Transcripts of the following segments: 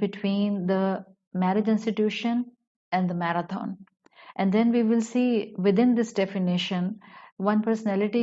between the marriage institution and the marathon, and then we will see within this definition one personality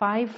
5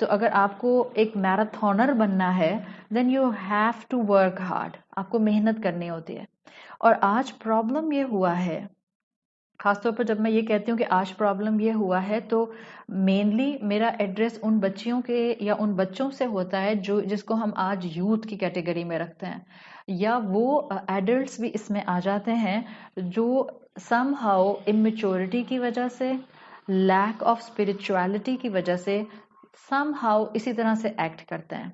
تو اگر آپ کو ایک marathoner بننا ہے then you have to work hard, آپ کو محنت کرنی ہوتی ہے. اور آج پرابلم یہ ہوا ہے، خاص طور پر جب میں یہ کہتی ہوں کہ آج پرابلم یہ ہوا ہے تو مینلی میرا ایڈریس ان بچیوں کے یا ان بچوں سے ہوتا ہے جس کو ہم آج یوتھ کی کیٹیگری میں رکھتے ہیں، یا وہ ایڈلٹس بھی اس میں آ جاتے ہیں جو سم ہاؤ اممیچورٹی کی وجہ سے، لیک آف اسپرچویلٹی کی وجہ سے سم ہاؤ اسی طرح سے ایکٹ کرتے ہیں.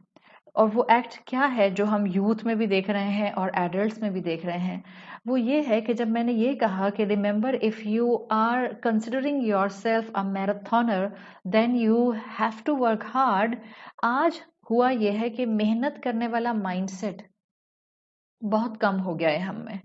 اور وہ ایکٹ کیا ہے جو ہم یوتھ میں بھی دیکھ رہے ہیں اور ایڈلٹس میں بھی دیکھ رہے ہیں، وہ یہ ہے کہ جب میں نے یہ کہا کہ remember if you are considering yourself a marathoner then you have to work hard. آج ہوا یہ ہے کہ محنت کرنے والا مائنڈ سیٹ بہت کم ہو گیا ہے ہم میں،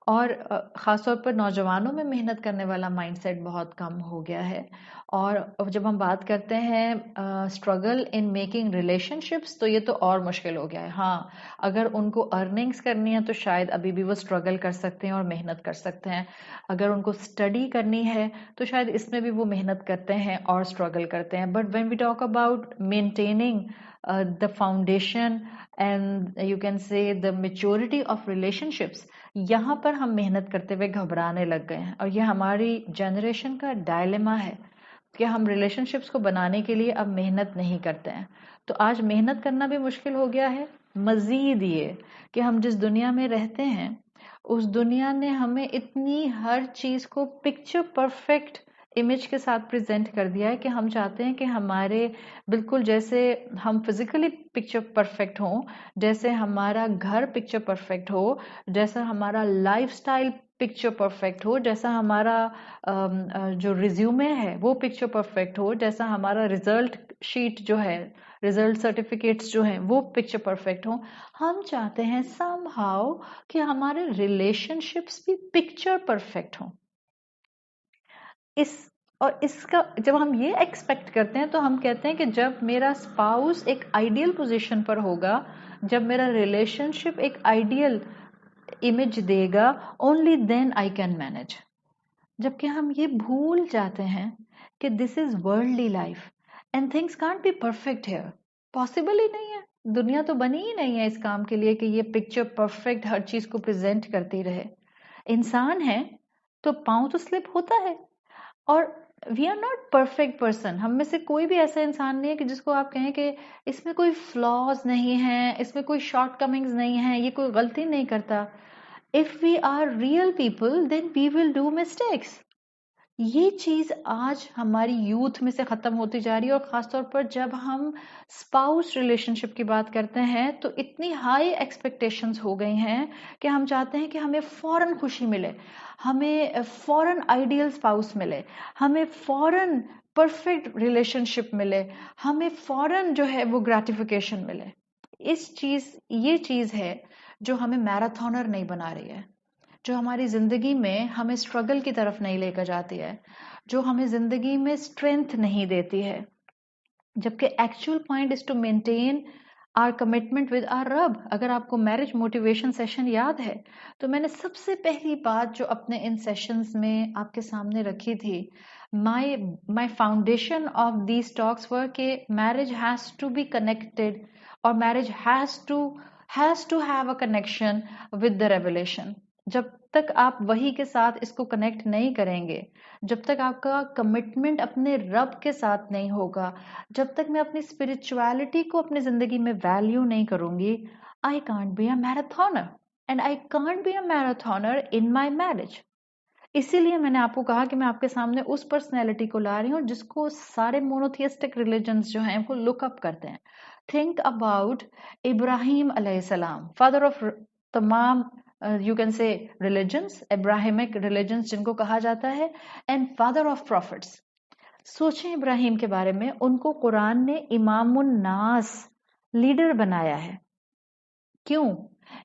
اور خاص طور پر نوجوانوں میں محنت کرنے والا مائنڈ سیٹ بہت کم ہو گیا ہے. اور جب ہم بات کرتے ہیں struggle in making relation ships تو یہ تو اور مشکل ہو گیا ہے. ہاں اگر ان کو ارننگس کرنی ہے تو شاید ابھی بھی وہ اسٹرگل کر سکتے ہیں اور محنت کر سکتے ہیں. اگر ان کو اسٹڈی کرنی ہے تو شاید اس میں بھی وہ محنت کرتے ہیں اور اسٹرگل کرتے ہیں. But when we talk about maintaining the foundation and you can say the maturity of relationships، یہاں پر ہم محنت کرتے ہوئے گھبرانے لگ گئے ہیں. اور یہ ہماری جنریشن کا ڈائلیما ہے کہ ہم ریلیشن شپس کو بنانے کے لیے اب محنت نہیں کرتے ہیں. تو آج محنت کرنا بھی مشکل ہو گیا ہے. مزید یہ کہ ہم جس دنیا میں رہتے ہیں اس دنیا نے ہمیں اتنی ہر چیز کو پکچر پرفیکٹ امیج کے ساتھ پریزنٹ کر دیا ہے کہ ہم چاہتے ہیں کہ ہمارے بالکل جیسے ہم فزیکلی پکچر پرفیکٹ ہوں، جیسے ہمارا گھر پکچر پرفیکٹ ہو، جیسا ہمارا لائف سٹائل پکچر پرفیکٹ ہو، جیسا ہمارا جو ریزیومے ہے وہ پکچر پرفیکٹ ہو، جیسا ہمارا ریزلٹ شیٹ جو ہے، ریزلٹ سرٹیفکیٹس جو ہیں وہ پکچر پرفیکٹ ہوں. ہم چاہتے ہیں سم ہاؤ کہ ہمارے ریلیشن شپس بھی پکچر پرفیکٹ ہوں. اس کا جب ہم یہ ایکسپیکٹ کرتے ہیں تو ہم کہتے ہیں کہ جب میرا اسپاؤس ایک آئیڈیل پوزیشن پر ہوگا، جب میرا ریلیشن شپ ایک آئیڈیل امیج دے گا، only then I can manage. جبکہ ہم یہ بھول جاتے ہیں کہ this is worldly life and things can't be perfect here. Possible ہی نہیں ہے، دنیا تو بنی ہی نہیں ہے اس کام کے لیے کہ یہ پکچر پرفیکٹ ہر چیز کو پریزنٹ کرتی رہے. انسان ہے تو پاؤں تو سلپ ہوتا ہے، اور we are not perfect person. ہم میں سے کوئی بھی ایسا انسان نہیں ہے کہ جس کو آپ کہیں کہ اس میں کوئی فلاز نہیں ہیں، اس میں کوئی شارٹ کمنگز نہیں ہیں، یہ کوئی غلطی نہیں کرتا. If we are real people then we will do mistakes. یہ چیز آج ہماری یوتھ میں سے ختم ہوتی جا رہی ہے. اور خاص طور پر جب ہم اسپاؤس ریلیشن شپ کی بات کرتے ہیں تو اتنی ہائی ایکسپیکٹیشنز ہو گئی ہیں کہ ہم چاہتے ہیں کہ ہمیں فوراً خوشی ملے، ہمیں فوراً آئیڈیل اسپاؤس ملے، ہمیں فوراً پرفیکٹ ریلیشن شپ ملے، ہمیں فوراً جو ہے وہ گریٹیفیکیشن ملے. یہ چیز ہے جو ہمیں میراتھونر نہیں بنا رہی ہے، جو ہماری زندگی میں ہمیں اسٹرگل کی طرف نہیں لے کر جاتی ہے، جو ہمیں زندگی میں اسٹرینتھ نہیں دیتی ہے. جبکہ actual point is to maintain our commitment with our رب. اگر آپ کو میرج موٹیویشن سیشن یاد ہے تو میں نے سب سے پہلی بات جو اپنے ان سیشنز میں آپ کے سامنے رکھی تھی، my foundation of these talks were کہ marriage has to be connected اور marriage has to have a connection with the revelation. جب تک آپ وحی کے ساتھ اس کو کنیکٹ نہیں کریں گے، جب تک آپ کا کمٹمنٹ اپنے رب کے ساتھ نہیں ہوگا، جب تک میں اپنی اسپرچویلٹی کو اپنی زندگی میں ویلیو نہیں کروں گی، I can't be a marathoner and I can't be a marathoner in my marriage. اسی لیے میں نے آپ کو کہا کہ میں آپ کے سامنے اس پرسنالٹی کو لا رہی ہوں جس کو سارے مونوتھیسٹک ریلیجنز جو ہیں وہ لک اپ کرتے ہیں. تھنک اباؤٹ ابراہیم علیہ السلام، فادر آف تمام you can say religions, Abrahamic religions جن کو کہا جاتا ہے، اینڈ فادر آف پروفٹس. سوچیں ابراہیم کے بارے میں، ان کو قرآن نے امام الناس، لیڈر بنایا ہے. کیوں؟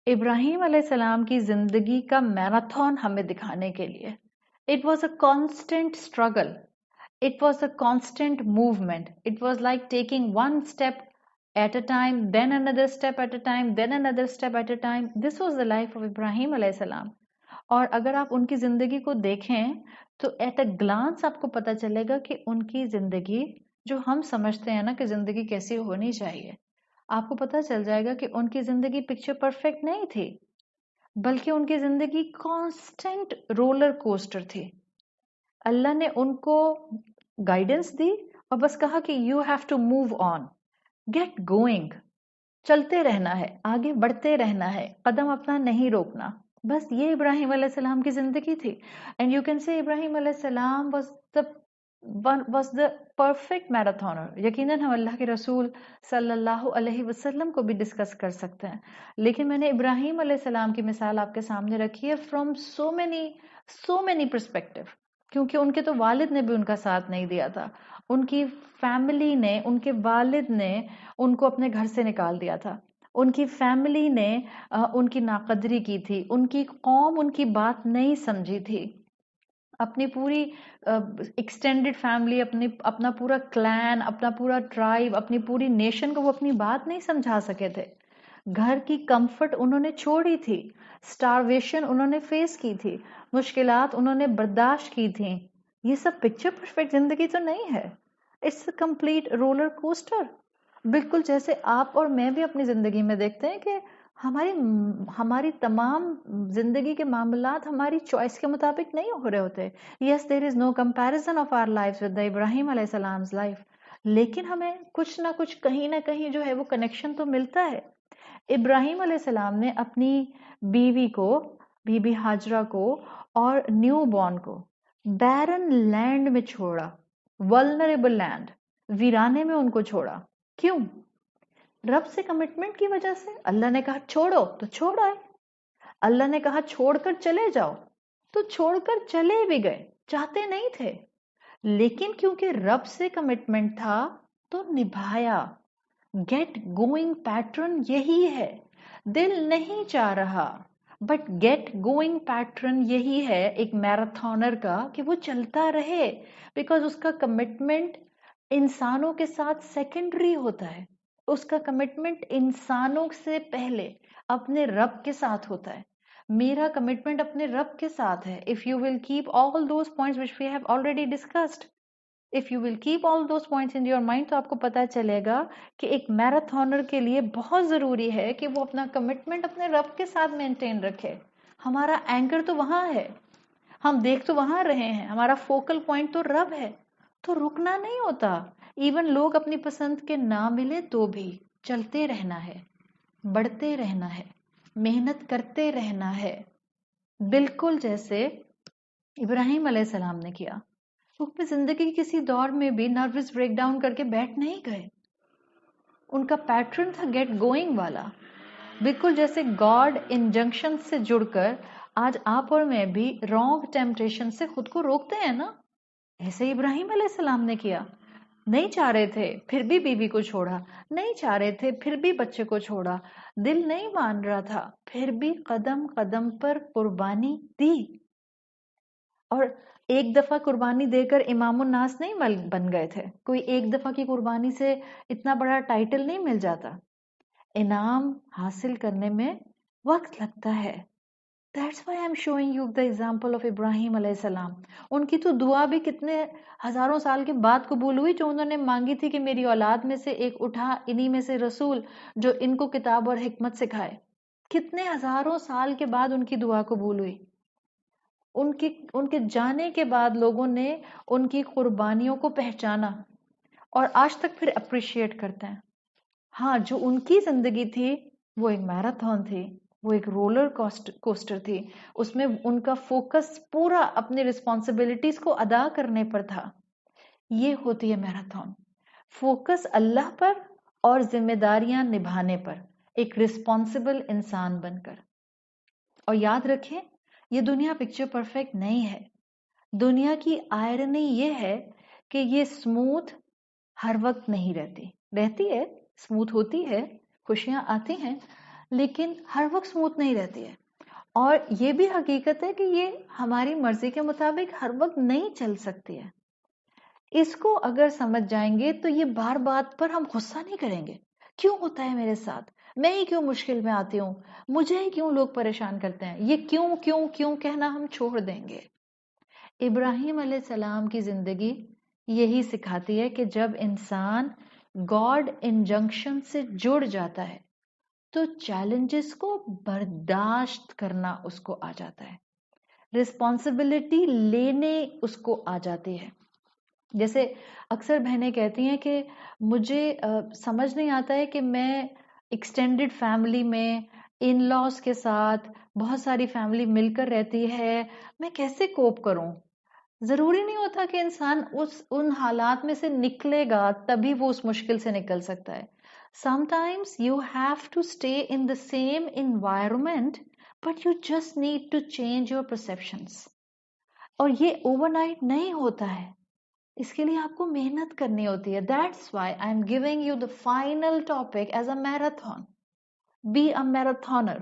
ابراہیم علیہ السلام کی زندگی کا میراتھن ہمیں دکھانے کے لیے. It was a constant struggle. It was a constant movement. It was like taking one step at a time, then another step at a time, then another step at a time. This was the life of Ibrahim علیہ السلام. اور اگر آپ ان کی زندگی کو دیکھیں تو ایٹ اے گلانس آپ کو پتا چلے گا کہ ان کی زندگی جو ہم سمجھتے ہیں نا کہ زندگی کیسی ہونی چاہیے، آپ کو پتا چل جائے گا کہ ان کی زندگی پکچر پرفیکٹ نہیں تھی، بلکہ ان کی زندگی کانسٹنٹ رولر کوسٹر تھی. اللہ نے ان کو گائیڈنس دی اور بس کہا کہ you have to move on, get going, چلتے رہنا ہے، آگے بڑھتے رہنا ہے، قدم اپنا نہیں روکنا. بس یہ ابراہیم علیہ السلام کی زندگی تھی. اینڈ یو کین سے ابراہیم علیہ السلام واز دا پرفیکٹ میراتھونر. یقیناً ہم اللہ کے رسول صلی اللہ علیہ وسلم کو بھی ڈسکس کر سکتے ہیں، لیکن میں نے ابراہیم علیہ السلام کی مثال آپ کے سامنے رکھی ہے فرام سو مینی پرسپیکٹو، کیونکہ ان کے تو والد نے بھی ان کا ساتھ نہیں دیا تھا، ان کی فیملی نے، ان کے والد نے ان کو اپنے گھر سے نکال دیا تھا، ان کی فیملی نے ان کی ناقدری کی تھی، ان کی قوم ان کی بات نہیں سمجھی تھی، اپنی پوری ایکسٹینڈڈ فیملی، اپنا پورا کلین، اپنا پورا ٹرائب، اپنی پوری نیشن کو وہ اپنی بات نہیں سمجھا سکے تھے. گھر کی کمفرٹ انہوں نے چھوڑی تھی، سٹارویشن انہوں نے فیس کی تھی، مشکلات انہوں نے برداشت کی تھیں. یہ سب پکچر پرفیکٹ زندگی تو نہیں ہے، it's a complete roller coaster. بالکل جیسے آپ اور میں بھی اپنی زندگی میں دیکھتے ہیں کہ ہماری تمام زندگی کے معاملات ہماری چوائس کے مطابق نہیں ہو رہے ہوتے. Yes there is no comparison of our life with ابراہیم علیہ السلام لائف، لیکن ہمیں کچھ نہ کچھ کہیں نہ کہیں جو ہے وہ کنیکشن تو ملتا ہے. ابراہیم علیہ السلام نے اپنی بیوی کو، بی بی ہاجرہ کو اور نیو بورن کو بیرن لینڈ میں چھوڑا، ولنریبل لینڈ، ویرانے میں ان کو چھوڑا. کیوں؟ رب سے کمٹمنٹ کی وجہ سے. اللہ نے کہا چھوڑو تو چھوڑ آئے، اللہ نے کہا چھوڑ کر چلے جاؤ تو چھوڑ کر چلے بھی گئے، چاہتے نہیں تھے، لیکن کیونکہ رب سے کمٹمنٹ تھا تو نبھایا. گیٹ گوئنگ پیٹرن یہی ہے، دل نہیں چاہ رہا بٹ گیٹ گوئنگ پیٹرن یہی ہے ایک میراتھونر کا، کہ وہ چلتا رہے، بیکاز اس کا کمٹمنٹ انسانوں کے ساتھ سیکنڈری ہوتا ہے، اس کا کمٹمنٹ انسانوں سے پہلے اپنے رب کے ساتھ ہوتا ہے. میرا کمٹمنٹ اپنے رب کے ساتھ ہے. if you will keep all those points which we have already discussed, if you will keep all those points in your mind، تو آپ کو پتا چلے گا کہ ایک میراتھونر کے لیے بہت ضروری ہے کہ وہ اپنا کمٹمنٹ اپنے رب کے ساتھ مینٹین رکھے. ہمارا اینکر تو وہاں ہے، ہم دیکھ تو وہاں رہے ہیں، ہمارا فوکل پوائنٹ تو رب ہے، تو رکنا نہیں ہوتا. ایون لوگ اپنی پسند کے نہ ملے تو بھی چلتے رہنا ہے، بڑھتے رہنا ہے، محنت کرتے رہنا ہے، بالکل جیسے ابراہیم علیہ السلام نے کیا. وہ اپنی زندگی کی کسی دور میں بھی نروس بریک ڈاؤن کر کے بیٹھ نہیں گئے. ان کا پیٹرن تھا گیٹ گوئنگ والا. بالکل جیسے گاڈ انجنکشن سے جڑ کر آج آپ اور میں بھی رانگ ٹیمپٹیشن سے خود کو روکتے ہیں نا، ایسے ابراہیم علیہ السلام نے کیا. نہیں چاہ رہے تھے پھر بھی بیوی کو چھوڑا، نہیں چاہ رہے تھے پھر بھی بچے کو چھوڑا، دل نہیں مان رہا تھا پھر بھی قدم قدم پر قربانی دی. اور ایک دفعہ قربانی دے کر امام الناس نہیں بن گئے تھے. کوئی ایک دفعہ کی قربانی سے اتنا بڑا ٹائٹل نہیں مل جاتا. انعام حاصل کرنے میں وقت لگتا ہے. That's why I'm showing you the example of ابراہیم علیہ السلام. ان کی تو دعا بھی کتنے ہزاروں سال کے بعد قبول ہوئی، جو انہوں نے مانگی تھی کہ میری اولاد میں سے ایک اٹھا، انہی میں سے رسول جو ان کو کتاب اور حکمت سکھائے. کتنے ہزاروں سال کے بعد ان کی دعا قبول ہوئی. ان کے جانے کے بعد لوگوں نے ان کی قربانیوں کو پہچانا اور آج تک پھر اپریشیٹ کرتے ہیں. ہاں، جو ان کی زندگی تھی وہ ایک میراتھن تھی، وہ ایک رولر کوسٹر تھی. اس میں ان کا فوکس پورا اپنے رسپانسبلٹیز کو ادا کرنے پر تھا. یہ ہوتی ہے میراتھن، فوکس اللہ پر اور ذمہ داریاں نبھانے پر، ایک رسپانسبل انسان بن کر. اور یاد رکھیں، یہ دنیا پکچر پرفیکٹ نہیں ہے. دنیا کی آئرنی یہ ہے کہ یہ سموتھ ہر وقت نہیں رہتی ہے، سموتھ ہوتی ہے، خوشیاں آتی ہیں، لیکن ہر وقت سموتھ نہیں رہتی ہے. اور یہ بھی حقیقت ہے کہ یہ ہماری مرضی کے مطابق ہر وقت نہیں چل سکتی ہے. اس کو اگر سمجھ جائیں گے تو یہ بار بات پر ہم غصہ نہیں کریں گے. کیوں ہوتا ہے میرے ساتھ، میں ہی کیوں مشکل میں آتی ہوں، مجھے ہی کیوں لوگ پریشان کرتے ہیں، یہ کیوں کیوں کیوں کہنا ہم چھوڑ دیں گے. ابراہیم علیہ السلام کی زندگی یہی سکھاتی ہے کہ جب انسان گاڈ انجنکشن سے جڑ جاتا ہے تو چیلنجز کو برداشت کرنا اس کو آ جاتا ہے، رسپانسبلٹی لینے اس کو آ جاتی ہے. جیسے اکثر بہنیں کہتی ہیں کہ مجھے سمجھ نہیں آتا ہے کہ میں ایکسٹینڈڈ فیملی میں ان لاز کے ساتھ بہت ساری فیملی مل کر رہتی ہے، میں کیسے کوپ کروں. ضروری نہیں ہوتا کہ انسان ان حالات میں سے نکلے گا تبھی وہ اس مشکل سے نکل سکتا ہے. Sometimes you have to stay in the same environment, but you just need to change your perceptions. اور یہ اوور نائٹ نہیں ہوتا ہے، اس کے لیے آپ کو محنت کرنی ہوتی ہے. That's why I'm giving you the final topic as a marathon. Be a marathoner.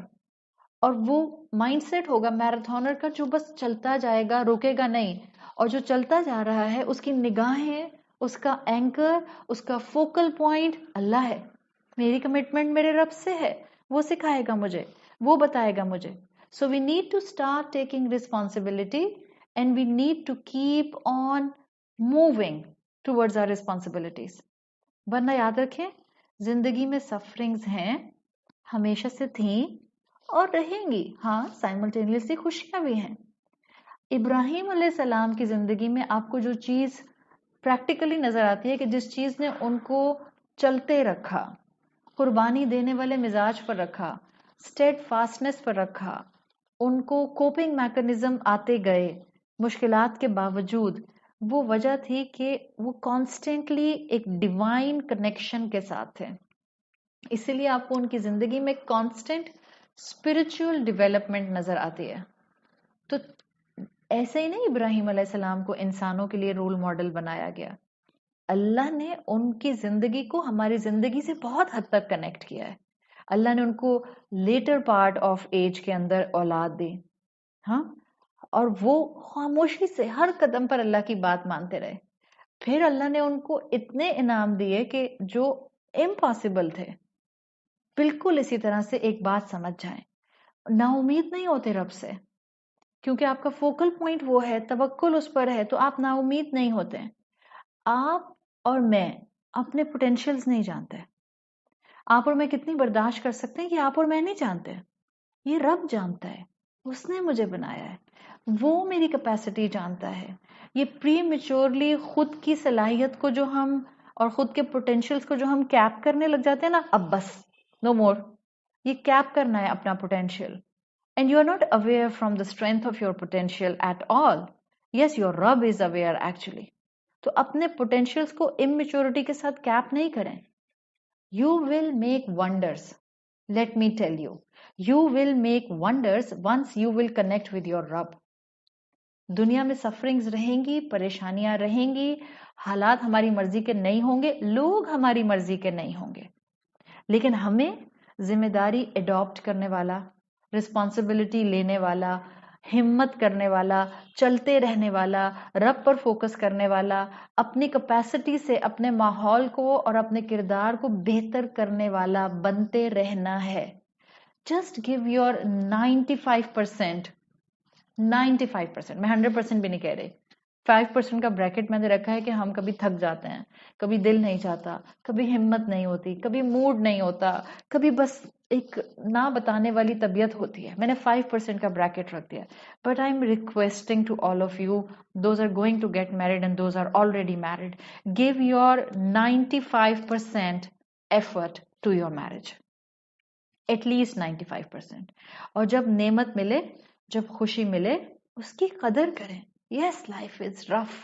اور وہ مائنڈ سیٹ ہوگا میراتھونر کا جو بس چلتا جائے گا، رکے گا نہیں. اور جو چلتا جا رہا ہے اس کی نگاہیں، اس کا اینکر، اس کا فوکل پوائنٹ اللہ ہے. میری کمٹمنٹ میرے رب سے ہے، وہ سکھائے گا مجھے، وہ بتائے گا مجھے. So we need to start taking responsibility and we need to keep on moving towards our responsibilities. ورنہ یاد رکھیں زندگی میں سفرنگز ہیں، ہمیشہ سے تھیں اور رہیں گی. ہاں سائملٹینیسلی خوشیاں بھی ہیں. ابراہیم علیہ السلام کی زندگی میں آپ کو جو چیز پریکٹیکلی نظر آتی ہے کہ جس چیز نے ان کو چلتے رکھا، قربانی دینے والے مزاج پر رکھا، اسٹیڈ فاسٹنس پر رکھا، ان کو کوپنگ میکنزم آتے گئے مشکلات کے باوجود، وہ وجہ تھی کہ وہ کانسٹینٹلی ایک ڈیوائن کنیکشن کے ساتھ تھے. اسی لیے آپ کو ان کی زندگی میں کانسٹینٹ اسپرچل ڈیولپمنٹ نظر آتی ہے. تو ایسے ہی نہیں ابراہیم علیہ السلام کو انسانوں کے لیے رول ماڈل بنایا گیا، اللہ نے ان کی زندگی کو ہماری زندگی سے بہت حد تک کنیکٹ کیا ہے. اللہ نے ان کو لیٹر پارٹ آف ایج کے اندر اولاد دی، ہاں، اور وہ خاموشی سے ہر قدم پر اللہ کی بات مانتے رہے. پھر اللہ نے ان کو اتنے انعام دیے کہ جو امپاسبل تھے. بالکل اسی طرح سے ایک بات سمجھ جائیں، نا امید نہیں ہوتے رب سے، کیونکہ آپ کا فوکل پوائنٹ وہ ہے، توکل اس پر ہے، تو آپ نا امید نہیں ہوتے. آپ اور میں اپنے پوٹینشیلز نہیں جانتے. آپ اور میں کتنی برداشت کر سکتے ہیں یہ آپ اور میں نہیں جانتے، یہ رب جانتا ہے. اس نے مجھے بنایا ہے، وہ میری کیپیسٹی جانتا ہے. یہ پری میچورلی خود کی صلاحیت کو جو ہم اور خود کے پوٹینشیلز کو جو ہم کیپ کرنے لگ جاتے ہیں نا، اب بس نو مور، یہ کیپ کرنا ہے اپنا potential. And you are not aware from the strength of your potential at all. Yes, your Rabb is aware actually. تو اپنے potentials کو immaturity کے ساتھ کیپ نہیں کریں. You will make wonders. Let me tell you. You will make wonders once you will connect with your Rabb. دنیا میں sufferings رہیں گی، پریشانیاں رہیں گی، حالات ہماری مرضی کے نہیں ہوں گے، لوگ ہماری مرضی کے نہیں ہوں گے، لیکن ہمیں ذمہ داری اڈاپٹ کرنے والا، رسپانسبلٹی لینے والا، ہمت کرنے والا، چلتے رہنے والا، رب پر فوکس کرنے والا، اپنی کیپیسٹی سے اپنے ماحول کو اور اپنے کردار کو بہتر کرنے والا بنتے رہنا ہے. Just give your 95%. 95%، میں 100% بھی نہیں کہہ رہی. 5% کا بریکٹ میں نے رکھا ہے کہ ہم کبھی تھک جاتے ہیں، کبھی دل نہیں چاہتا، کبھی ہمت نہیں ہوتی، کبھی موڈ نہیں ہوتا، کبھی بس ایک نہ بتانے والی طبیعت ہوتی ہے. میں نے 5% کا بریکٹ رکھ دیا. But I am requesting to all of you those are going to get married and those are already married, give your 95% effort to your marriage, at least 95%. اور جب نعمت ملے، جب خوشی ملے، اس کی قدر کریں. Yes, life is rough.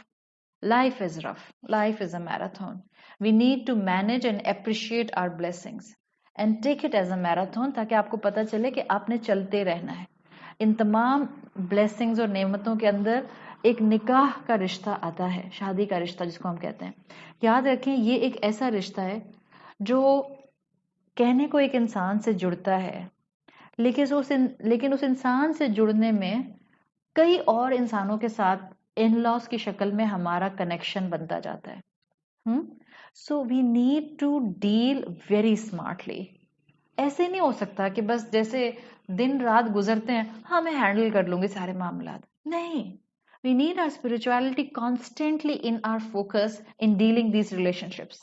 Life is rough. Life is a marathon. We need to manage and appreciate our blessings and take it as a marathon تاکہ آپ کو پتا چلے کہ آپ نے چلتے رہنا ہے. ان تمام blessings اور نعمتوں کے اندر ایک نکاح کا رشتہ آتا ہے، شادی کا رشتہ جس کو ہم کہتے ہیں. یاد رکھیں یہ ایک ایسا رشتہ ہے جو کہنے کو ایک انسان سے جڑتا ہے، لیکن اس انسان سے جڑنے میں کئی اور انسانوں کے ساتھ ان لاس کی شکل میں ہمارا کنیکشن بنتا جاتا ہے. So we need to deal very smartly. ایسے نہیں ہو سکتا کہ بس جیسے دن رات گزرتے ہیں، ہاں میں ہینڈل کر لوں گی سارے معاملات. نہیں، We need our spirituality constantly in our focus in dealing these relationships.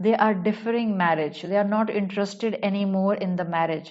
they are deferring marriage, they are not interested anymore in the marriage.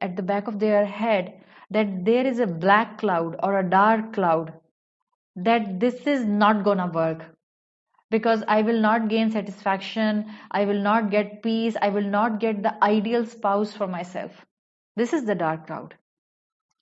at the back of their head that there is a black cloud or a dark cloud that this is not gonna work because I will not gain satisfaction, I will not get peace, I will not get the ideal spouse for myself. This is the dark cloud.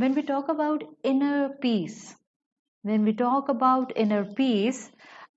when we talk about inner peace, when we talk about inner peace,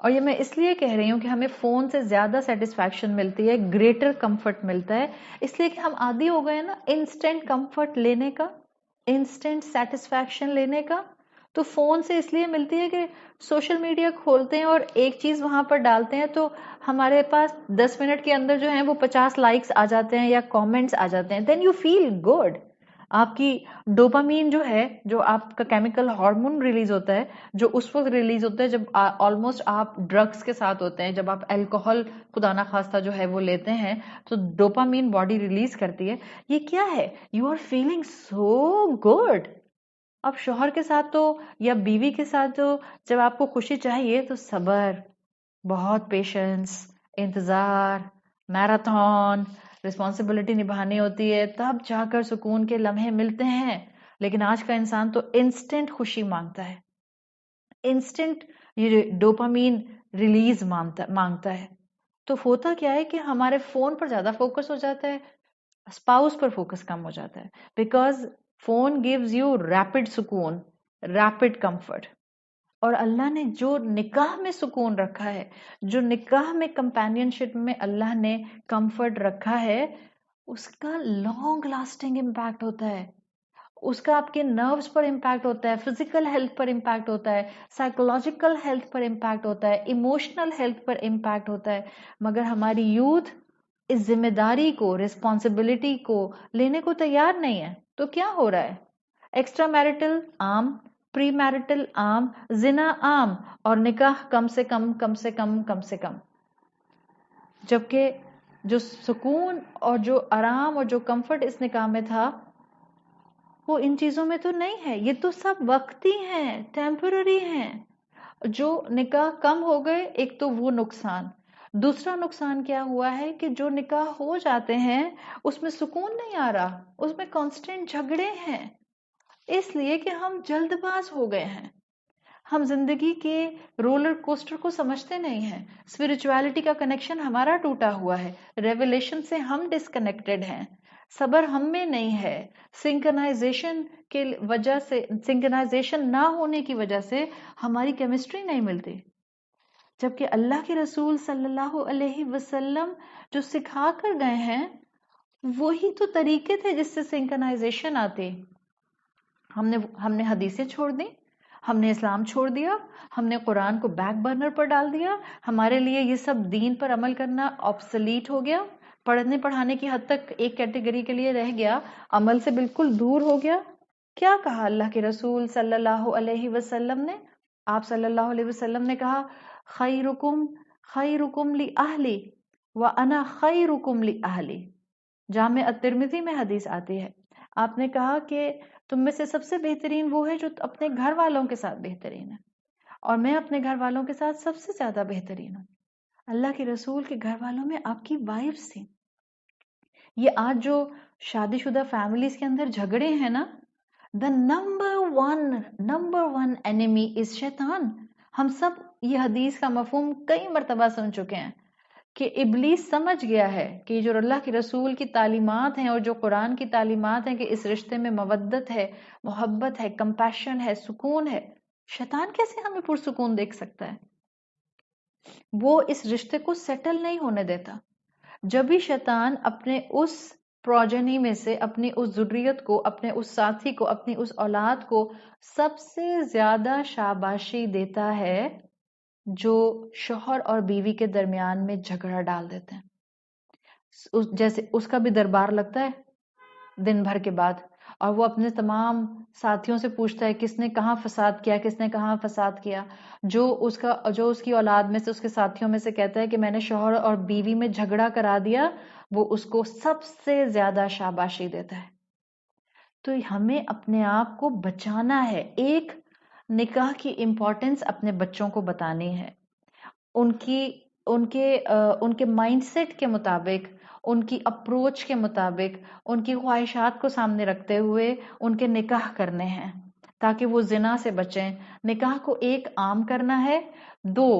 اور یہ میں اس لیے کہہ رہی ہوں کہ ہمیں phone سے زیادہ سیٹسفیکشن ملتی ہے، گریٹر کمفرٹ ملتا ہے، اس لیے کہ ہم عادی ہو گئے ہیں نا انسٹنٹ کمفرٹ لینے کا، انسٹنٹ سیٹسفیکشن لینے کا. تو فون سے اس لیے ملتی ہے کہ سوشل میڈیا کھولتے ہیں اور ایک چیز وہاں پر ڈالتے ہیں تو ہمارے پاس 10 منٹ کے اندر جو ہیں وہ 50 لائکس آ جاتے ہیں یا کامنٹس آ جاتے ہیں. Then you feel good. آپ کی ڈوپامین جو ہے، جو آپ کا کیمیکل ہارمون ریلیز ہوتا ہے، جو اس وقت ریلیز ہوتا ہے جب آلموسٹ آپ ڈرگس کے ساتھ ہوتے ہیں، جب آپ الکوہل خدا نخواستہ جو ہے وہ لیتے ہیں تو ڈوپامین باڈی ریلیز کرتی ہے. یہ کیا ہے؟ You are feeling so good. اب شوہر کے ساتھ تو یا بیوی کے ساتھ تو جب آپ کو خوشی چاہیے تو صبر، بہت پیشنس، انتظار، میراتھن، رسپانسبلٹی نبھانی ہوتی ہے، تب جا کر سکون کے لمحے ملتے ہیں. لیکن آج کا انسان تو انسٹنٹ خوشی مانگتا ہے، انسٹنٹ یہ ڈوپامین ریلیز مانگتا ہے. تو ہوتا کیا ہے کہ ہمارے فون پر زیادہ فوکس ہو جاتا ہے، اسپاؤس پر فوکس کم ہو جاتا ہے. Because phone gives you rapid سکون، ریپڈ کمفرٹ. اور اللہ نے جو نکاح میں سکون رکھا ہے، جو نکاح میں کمپینین شپ میں اللہ نے کمفرٹ رکھا ہے، اس کا لانگ لاسٹنگ امپیکٹ ہوتا ہے، اس کا آپ کے نروز پر امپیکٹ ہوتا ہے، فزیکل ہیلتھ پر امپیکٹ ہوتا ہے، سائیکولوجیکل ہیلتھ پر امپیکٹ ہوتا ہے، ایموشنل ہیلتھ پر امپیکٹ ہوتا ہے. مگر ہماری یوتھ اس ذمہ داری کو، رسپانسبلٹی کو لینے کو تیار نہیں ہے. تو کیا ہو رہا ہے؟ ایکسٹرا میرٹل عام، پری میرٹل عام، زنا عام، اور نکاح کم سے کم کم سے کم کم سے کم. جبکہ جو سکون اور جو آرام اور جو کمفرٹ اس نکاح میں تھا وہ ان چیزوں میں تو نہیں ہے. یہ تو سب وقتی ہیں، ٹیمپرری ہیں. جو نکاح کم ہو گئے، ایک تو وہ نقصان. دوسرا نقصان کیا ہوا ہے کہ جو نکاح ہو جاتے ہیں اس میں سکون نہیں آ رہا، اس میں کانسٹنٹ جھگڑے ہیں، اس لیے کہ ہم جلد باز ہو گئے ہیں. ہم زندگی کے رولر کوسٹر کو سمجھتے نہیں ہیں. اسپرچویلٹی کا کنیکشن ہمارا ٹوٹا ہوا ہے، ریویلیشن سے ہم ڈسکنیکٹڈ ہیں، صبر ہم میں نہیں ہے. سنکرنائزیشن کے وجہ سے، سنکرنائزیشن نہ ہونے کی وجہ سے ہماری کیمسٹری نہیں ملتی. جبکہ اللہ کے رسول صلی اللہ علیہ وسلم جو سکھا کر گئے ہیں وہی تو طریقے تھے جس سے سنکرنائزیشن آتی. ہم نے حدیثیں چھوڑ دی، ہم نے اسلام چھوڑ دیا، ہم نے قرآن کو بیک برنر پر ڈال دیا. ہمارے لیے یہ سب دین پر عمل کرنا آبسلیٹ ہو گیا، پڑھنے پڑھانے کی حد تک ایک کیٹیگری کے لیے رہ گیا، عمل سے بالکل دور ہو گیا. کیا کہا اللہ کے رسول صلی اللہ علیہ وسلم نے؟ آپ صلی اللہ علیہ وسلم نے کہا خیرکم خیرکم لأہلی وَأَنَا خیرکم لأہلی. جامع الترمذی میں حدیث آتی ہے. آپ نے کہا کہ تم میں سے سب سے بہترین وہ ہے جو اپنے گھر والوں کے ساتھ بہترین ہے، اور میں اپنے گھر والوں کے ساتھ سب سے زیادہ بہترین ہوں. اللہ کے رسول کے گھر والوں میں آپ کی وائفز تھیں. یہ آج جو شادی شدہ فیملیز کے اندر جھگڑے ہیں نا، the number one enemy is شیطان. ہم سب یہ حدیث کا مفہوم کئی مرتبہ سن چکے ہیں کہ ابلیس سمجھ گیا ہے کہ جو اللہ کے رسول کی تعلیمات ہیں اور جو قرآن کی تعلیمات ہیں کہ اس رشتے میں مودت ہے، محبت ہے، کمپیشن ہے، سکون ہے، شیطان کیسے ہمیں پرسکون دیکھ سکتا ہے؟ وہ اس رشتے کو سیٹل نہیں ہونے دیتا. جب بھی شیطان اپنے اس پروجنی میں سے، اپنی اس ذریت کو، اپنے اس ساتھی کو، اپنی اس اولاد کو سب سے زیادہ شاباشی دیتا ہے جو شوہر اور بیوی کے درمیان میں جھگڑا ڈال دیتے ہیں. جیسے اس کا بھی دربار لگتا ہے دن بھر کے بعد، اور وہ اپنے تمام ساتھیوں سے پوچھتا ہے کس نے کہاں فساد کیا، کس نے کہاں فساد کیا. جو اس کی اولاد میں سے، اس کے ساتھیوں میں سے کہتا ہے کہ میں نے شوہر اور بیوی میں جھگڑا کرا دیا، وہ اس کو سب سے زیادہ شاباشی دیتا ہے. تو ہمیں اپنے آپ کو بچانا ہے. ایک نکاح کی امپورٹنس اپنے بچوں کو بتانی ہے، ان کے مائنڈ سیٹ کے مطابق، ان کی اپروچ کے مطابق، ان کی خواہشات کو سامنے رکھتے ہوئے ان کے نکاح کرنے ہیں تاکہ وہ زنا سے بچیں. نکاح کو ایک عام کرنا ہے. 2،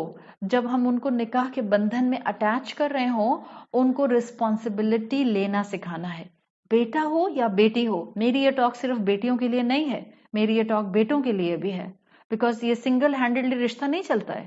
جب ہم ان کو نکاح کے بندھن میں اٹیچ کر رہے ہوں ان کو رسپانسبلٹی لینا سکھانا ہے. بیٹا ہو یا بیٹی ہو، میری یہ ٹاک صرف بیٹیوں کے لیے نہیں ہے، میری یہ ٹاک بیٹوں کے لیے بھی ہے، بیکاز یہ سنگل ہینڈڈلی رشتہ نہیں چلتا ہے.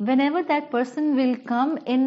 whenever that person will come in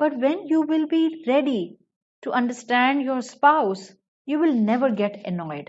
But when you will be ready to understand your spouse, you will never get annoyed.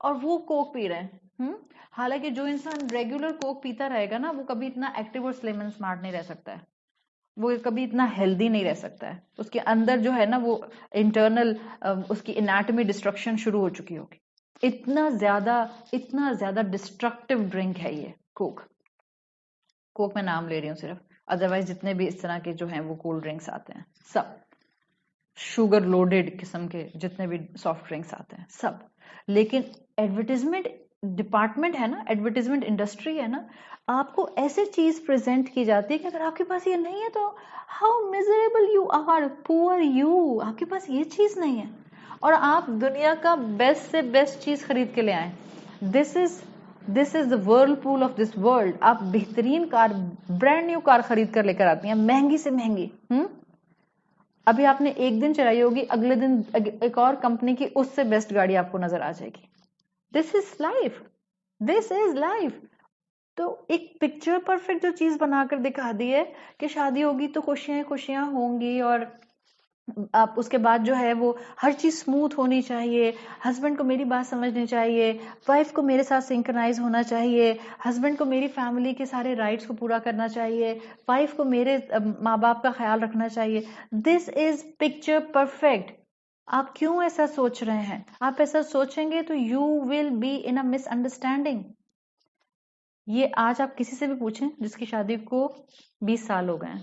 اور وہ کوک پی رہے ہیں. حالانکہ جو انسان ریگولر کوک پیتا رہے گا نا وہ کبھی اتنا ایکٹیو اور سلم اینڈ اسمارٹ نہیں رہ سکتا ہے, وہ کبھی اتنا ہیلدی نہیں رہ سکتا ہے. اس کے اندر جو ہے نا وہ انٹرنل اس کی انیٹمی ڈسٹرکشن شروع ہو چکی ہوگی. اتنا زیادہ ڈسٹرکٹیو ڈرنک ہے یہ کوک. کوک میں نام لے رہی ہوں صرف, ادروائز جتنے بھی اس طرح کے جو ہیں وہ کولڈ ڈرنکس آتے ہیں سب شوگر لوڈیڈ قسم کے, جتنے بھی سافٹ ڈرنکس آتے ہیں سب. لیکن ایڈورٹیزمنٹ ڈپارٹمنٹ ہے نا, ایڈورٹیزمنٹ انڈسٹری ہے نا, آپ کو ایسے چیز پریزنٹ کی جاتی ہے کہ اگر آپ کے پاس یہ نہیں ہے تو ہاؤ میزریبل یو آر, پور یو, آپ کے پاس یہ چیز نہیں ہے اور آپ دنیا کا بیسٹ سے بیسٹ چیز خرید کے لے آئیں. دس از دا ورلپول آف دس ورلڈ. آپ بہترین کار, برانڈ نیو کار خرید کر لے کر آتی ہیں, مہنگی سے مہنگی. ابھی آپ نے ایک دن چلائی ہوگی, اگلے دن ایک اور کمپنی کی اس سے بیسٹ گاڑی آپ کو نظر آ جائے گی. This is life, this is life. تو ایک پکچر پرفیکٹ جو چیز بنا کر دکھا دی ہے کہ شادی ہوگی تو خوشیاں خوشیاں ہوں گی, اور آپ اس کے بعد جو ہے وہ ہر چیز سموتھ ہونی چاہیے, ہسبینڈ کو میری بات سمجھنی چاہیے, وائف کو میرے ساتھ سنکرنائز ہونا چاہیے, ہسبینڈ کو میری فیملی کے سارے رائٹس کو پورا کرنا چاہیے, وائف کو میرے ماں باپ کا خیال رکھنا چاہیے. دس از پکچر پرفیکٹ. آپ کیوں ایسا سوچ رہے ہیں؟ آپ ایسا سوچیں گے تو you will be in a misunderstanding. یہ آج آپ کسی سے بھی پوچھیں جس کی شادی کو 20 سال ہو گئے ہیں,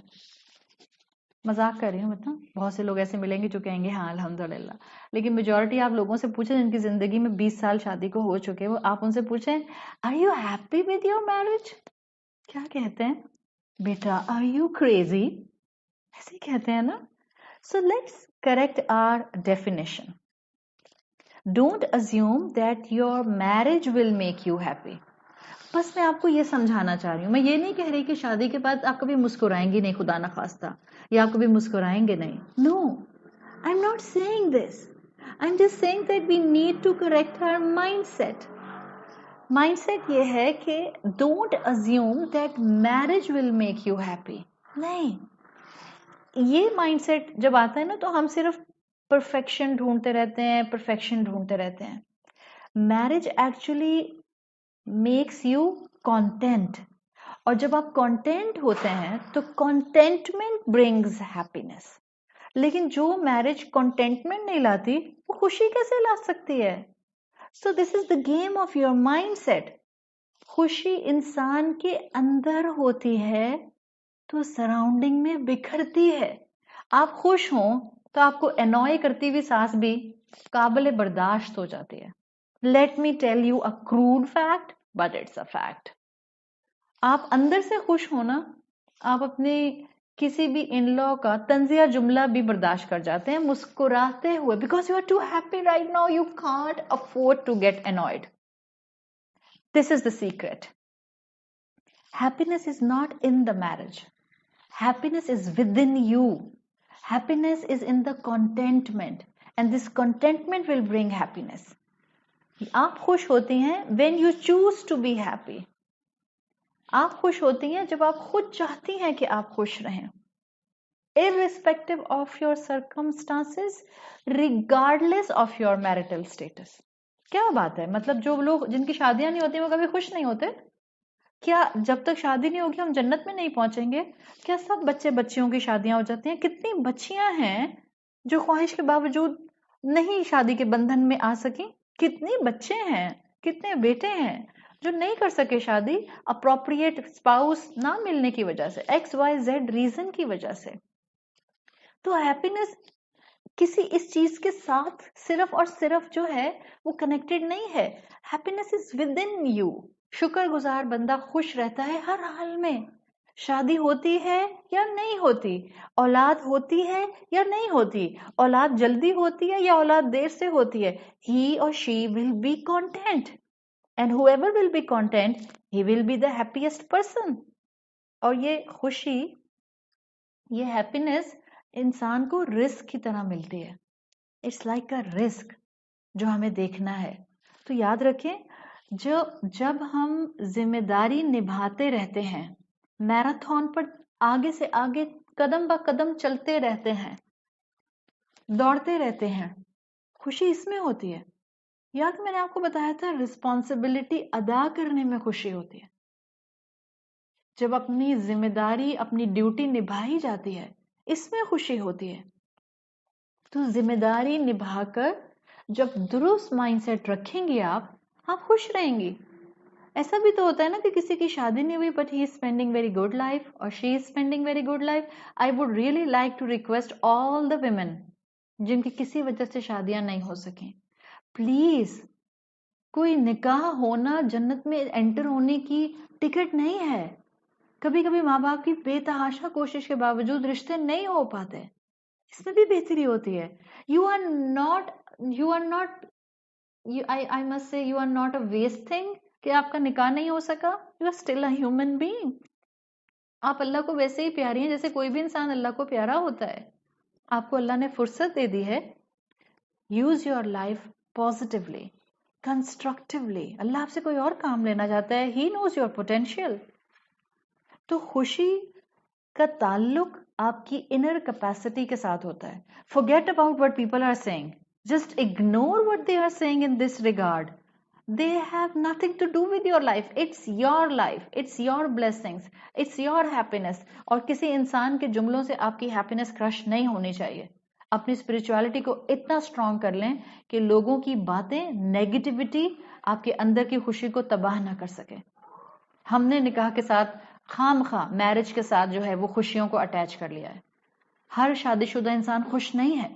مذاق کر رہی ہوں مطلب, بہت سے لوگ ایسے ملیں گے جو کہیں گے ہاں الحمدللہ, لیکن میجورٹی آپ لوگوں سے پوچھیں جن کی زندگی میں 20 سال شادی کو ہو چکے, وہ آپ ان سے پوچھیں are you happy with your marriage, کیا کہتے ہیں؟ بیٹا آر یو کریزی, ایسے کہتے ہیں نا. So let's correct our definition. Don't assume that your marriage will make you happy. بس میں آپ کو یہ سمجھانا چاہ رہی ہوں, میں یہ نہیں کہہ رہی کہ شادی کے بعد آپ کبھی مسکرائیں گی نہیں خدا نخواستہ, یا آپ کبھی مسکرائیں گے نہیں. No, I'm not saying this. I'm just saying that we need to correct our mindset. Mindset یہ ہے کہ don't assume that marriage will make you happy. نہیں, یہ mindset جب آتا ہے نا تو ہم صرف perfection ڈھونڈتے رہتے ہیں, perfection ڈھونڈتے رہتے ہیں. Marriage actually makes you content, اور جب آپ content ہوتے ہیں تو contentment brings happiness. لیکن جو marriage contentment نہیں لاتی وہ خوشی کیسے لا سکتی ہے؟ So this is the game of your mindset. خوشی انسان کے اندر ہوتی ہے تو سراؤنڈنگ میں بکھرتی ہے. آپ خوش ہوں تو آپ کو annoy کرتی ہوئی ساس بھی قابل برداشت ہو جاتی ہے. Let me tell you a crude fact, but it's a fact. آپ اندر سے خوش ہونا, آپ اپنے کسی بھی ان لا کا طنزیہ جملہ بھی برداشت کر جاتے ہیں مسکراتے ہوئے, because you are too happy right now, you can't afford to get annoyed. This is the secret. Happiness is not in the marriage. Happiness is within you. Happiness is in the contentment, and this contentment will bring happiness. آپ خوش ہوتی ہیں when you choose to be happy. آپ خوش ہوتی ہیں جب آپ خود چاہتی ہیں کہ آپ خوش رہیں, irrespective of your circumstances, regardless of your marital status. کیا بات ہے, مطلب جو لوگ جن کی شادیاں نہیں ہوتی وہ کبھی خوش نہیں ہوتے کیا؟ جب تک شادی نہیں ہوگی ہم جنت میں نہیں پہنچیں گے کیا؟ سب بچے بچیوں کی شادیاں ہو جاتی ہیں. کتنی بچیاں ہیں جو خواہش کے باوجود نہیں شادی کے بندھن میں آ سکیں, کتنے بچے ہیں, کتنے بیٹے ہیں جو نہیں کر سکے شادی اپروپریٹ اسپاؤس نہ ملنے کی وجہ سے, XYZ ریزن کی وجہ سے. تو ہیپینس کسی اس چیز کے ساتھ صرف اور صرف جو ہے وہ کنیکٹڈ نہیں ہے. Happiness is with in you. شکر گزار بندہ خوش رہتا ہے ہر حال میں, شادی ہوتی ہے یا نہیں ہوتی, اولاد ہوتی ہے یا نہیں ہوتی, اولاد جلدی ہوتی ہے یا اولاد دیر سے ہوتی ہے, he or she will be content, and whoever will be content, he will be the happiest person. اور یہ خوشی, یہ ہیپینس انسان کو رزق کی طرح ملتی ہے. اٹس لائک اے رزق جو ہمیں دیکھنا ہے. تو یاد رکھیں, جب ہم ذمہ داری نبھاتے رہتے ہیں, میراتھن پر آگے سے آگے قدم با قدم چلتے رہتے ہیں, دوڑتے رہتے ہیں, خوشی اس میں ہوتی ہے. یاد میں نے آپ کو بتایا تھا رسپانسبلٹی ادا کرنے میں خوشی ہوتی ہے. جب اپنی ذمہ داری اپنی ڈیوٹی نبھائی جاتی ہے اس میں خوشی ہوتی ہے. تو ذمہ داری نبھا کر جب درست مائنڈ سیٹ رکھیں گی آپ خوش رہیں گی. ایسا بھی تو ہوتا ہے نا کہ کسی کی شادی نہیں ہوئی but he is spending very good life اور she is spending very good life. I would really like to request all the women جن کی کسی وجہ سے شادیاں نہیں ہو سکیں, پلیز کوئی نکاح ہونا جنت میں انٹر ہونے کی ٹکٹ نہیں ہے. کبھی کبھی ماں باپ کی بے تحاشا کوشش کے باوجود رشتے نہیں ہو پاتے, اس میں بھی بہتری ہوتی ہے. You are not I must say you are not a waste thing کہ آپ کا نکاح نہیں ہو سکا. You are still a human being. آپ اللہ کو ویسے ہی پیاری ہیں جیسے کوئی بھی انسان اللہ کو پیارا ہوتا ہے. آپ کو اللہ نے فرصت دے دی ہے. Use your life positively, constructively. اللہ آپ سے کوئی اور کام لینا چاہتا ہے. He knows your potential. تو خوشی کا تعلق آپ کی انر کیپیسٹی کے ساتھ ہوتا ہے. Forget about what people are saying. Just ignore what they are saying in this regard. They have nothing to do with your life. It's your life. It's your blessings. It's your happiness. اور کسی انسان کے جملوں سے آپ کی happiness crush نہیں ہونی چاہیے. اپنی spirituality کو اتنا strong کر لیں کہ لوگوں کی باتیں نیگیٹیوٹی آپ کے اندر کی خوشی کو تباہ نہ کر سکے. ہم نے نکاح کے ساتھ خام خواہ میرج کے ساتھ جو ہے وہ خوشیوں کو اٹیچ کر لیا ہے. ہر شادی شدہ انسان خوش نہیں ہے.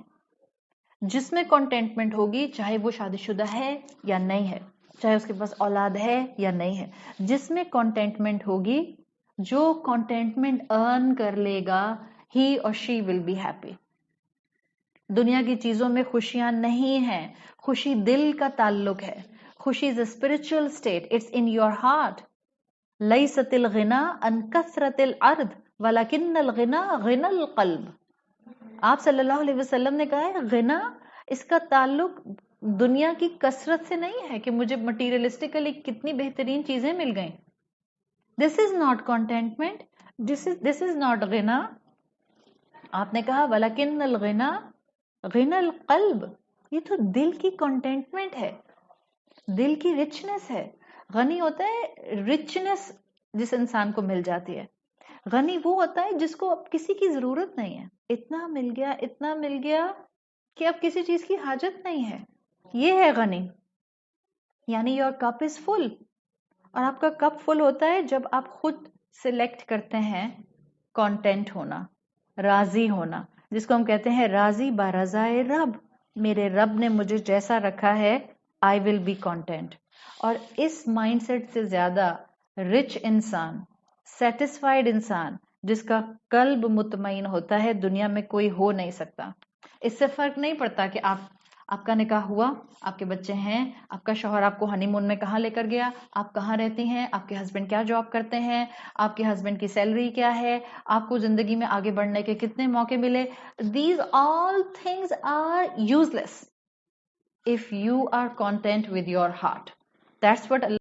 جس میں کنٹینٹمنٹ ہوگی چاہے وہ شادی شدہ ہے یا نہیں ہے, چاہے اس کے پاس اولاد ہے یا نہیں ہے, جس میں کنٹینٹمنٹ ہوگی, جو کنٹینٹمنٹ ارن کر لے گا, ہی اور شی ول بی ہیپی. دنیا کی چیزوں میں خوشیاں نہیں ہیں, خوشی دل کا تعلق ہے. خوشی is a spiritual state, it's in your heart. لیست الغنا عن کثرت الارض ولکن الغنا غنى القلب. آپ صلی اللہ علیہ وسلم نے کہا ہے غنا اس کا تعلق دنیا کی کثرت سے نہیں ہے کہ مجھے مٹیریلسٹکلی کتنی بہترین چیزیں مل گئیں. This is not contentment, this is not غنا. آپ نے کہا ولیکن الغنا غنى القلب, یہ تو دل کی کنٹینٹمنٹ ہے, دل کی رچنس ہے. غنی ہوتا ہے رچنس جس انسان کو مل جاتی ہے. غنی وہ ہوتا ہے جس کو اب کسی کی ضرورت نہیں ہے, اتنا مل گیا کہ اب کسی چیز کی حاجت نہیں ہے. یہ ہے غنی, یعنی یور کپ از فل. اور آپ کا کپ فل ہوتا ہے جب آپ خود سلیکٹ کرتے ہیں کانٹینٹ ہونا, راضی ہونا, جس کو ہم کہتے ہیں راضی با رضائے رب. میرے رب نے مجھے جیسا رکھا ہے آئی ول بی کانٹینٹ. اور اس مائنڈ سیٹ سے زیادہ رچ انسان, سیٹسفائیڈ انسان, جس کا قلب مطمئن ہوتا ہے, دنیا میں کوئی ہو نہیں سکتا. اس سے فرق نہیں پڑتا کہ آپ کا نکاح ہوا, آپ کے بچے ہیں, آپ کا شوہر آپ کو ہنی مون میں کہاں لے کر گیا, آپ کہاں رہتی ہیں, آپ کے ہسبینڈ کیا جاب کرتے ہیں, آپ کے ہسبینڈ کی سیلری کیا ہے, آپ کو زندگی میں آگے بڑھنے کے کتنے موقع ملے. These all things are useless if you are content with your heart. That's what